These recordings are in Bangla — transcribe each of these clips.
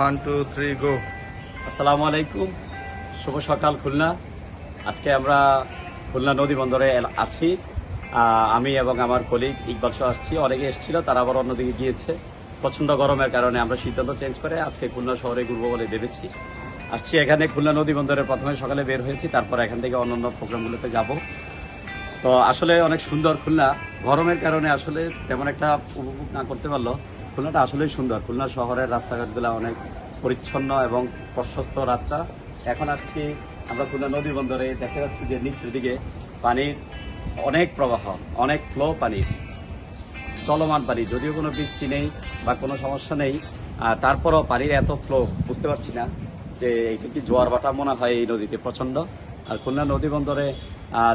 1 2 3 গো। আসসালামু আলাইকুম, শুভ সকাল খুলনা। আজকে আমরা খুলনা নদী বন্দরে আছি। আমি এবং আমার কলিগ ইকবাল সহ আসছি। অনেকে এসেছিল, তারা আবার অন্যদিকে গিয়েছে। প্রচণ্ড গরমের কারণে আমরা সিদ্ধান্ত চেঞ্জ করে আজকে খুলনা শহরে ঘুরবো বলে ভেবেছি। আসছি এখানে খুলনা নদী বন্দরে, প্রথমে সকালে বের হয়েছি, তারপর এখান থেকে অন্যান্য প্রোগ্রামগুলোতে যাব। তো আসলে অনেক সুন্দর খুলনা। গরমের কারণে আসলে তেমন একটা উপভোগ না করতে পারলো। খুলনাটা আসলেই সুন্দর। খুলনা শহরের রাস্তাঘাটগুলো অনেক পরিচ্ছন্ন এবং প্রশস্ত রাস্তা। এখন আসছি আমরা খুলনা নদী বন্দরে, দেখতে পাচ্ছি যে নিচের দিকে পানির অনেক প্রবাহ, অনেক ফ্লো পানির, চলমান পানি। যদিও কোনো বৃষ্টি নেই বা কোনো সমস্যা নেই, তারপরও পানির এত ফ্লো বুঝতে পারছি না যে এটা কি জোয়ার ভাটা মনে হয় এই নদীতে প্রচণ্ড। আর খুলনা নদী বন্দরে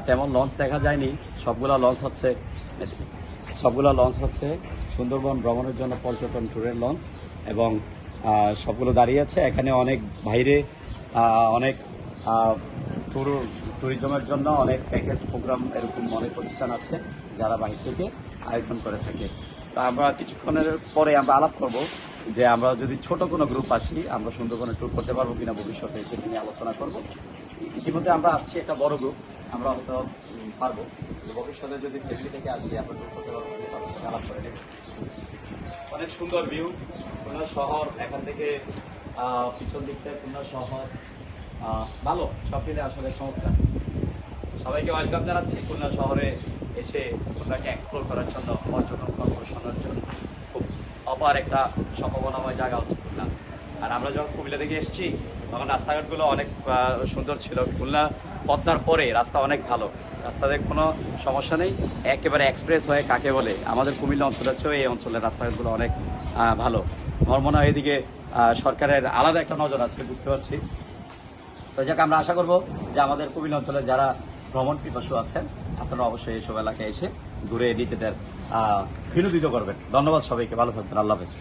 তেমন লঞ্চ দেখা যায়নি। সবগুলা লঞ্চ হচ্ছে সুন্দরবন ভ্রমণের জন্য পর্যটন ট্যুরের লঞ্চ, এবং সবগুলো দাঁড়িয়ে আছে এখানে। অনেক বাইরে অনেক ট্যুরিজমের জন্য অনেক প্যাকেজ প্রোগ্রাম এরকম অনেক প্রতিষ্ঠান আছে যারা বাইরে থেকে আয়োজন করে থাকে। তা আমরা কিছুক্ষণের পরে আমরা আলাপ করব যে আমরা যদি ছোট কোনো গ্রুপ আসি আমরা সুন্দরবনে ট্যুর করতে পারবো কিনা ভবিষ্যতে, সেটা নিয়ে আলোচনা করব। ইতিমধ্যে আমরা আসছি একটা বড় গ্রুপ, আমরা হয়তো পারবো। ভবিষ্যতে যদি ফ্যামিলি থেকে আসি আমরা ট্যুর করতে পারবো, তাদের সাথে আলাপ করে নেব। অনেক সুন্দর ভিউ খুলনা শহর, এখান থেকে পিছন দিকটা খুলনা শহর ভালো, সব মিলে আসলে চমৎকার। সবাইকে ওয়েলকাম জানাচ্ছি খুলনা শহরে এসে খুলনাকে এক্সপ্লোর করার জন্য, পর্যটন কর্পোরেশনের জন্য খুব অপার একটা সম্ভাবনাময় জায়গা হচ্ছে খুলনা। আর আমরা যখন কুমিল্লা থেকে এসেছি তখন রাস্তাঘাটগুলো অনেক সুন্দর ছিল। খুলনা পদ্মার পরে রাস্তা অনেক ভালো, রাস্তাতে কোনো সমস্যা নেই। একেবারে এক্সপ্রেস হয়ে কাকে বলে, আমাদের কুমিল্লা অঞ্চলের চেয়েও এই অঞ্চলের রাস্তাঘাটগুলো অনেক ভালো। আমার মনে হয় এদিকে সরকারের আলাদা একটা নজর আছে, বুঝতে পারছি। তো যাক, আমরা আশা করবো যে আমাদের কুমিল্লা অঞ্চলে যারা ভ্রমণ পিপাসু আছেন আপনারা অবশ্যই এইসব এলাকায় এসে ঘুরে নিজেদের বিনোদিত করবেন। ধন্যবাদ সবাইকে, ভালো থাকবেন, আল্লাহ হাফেজ।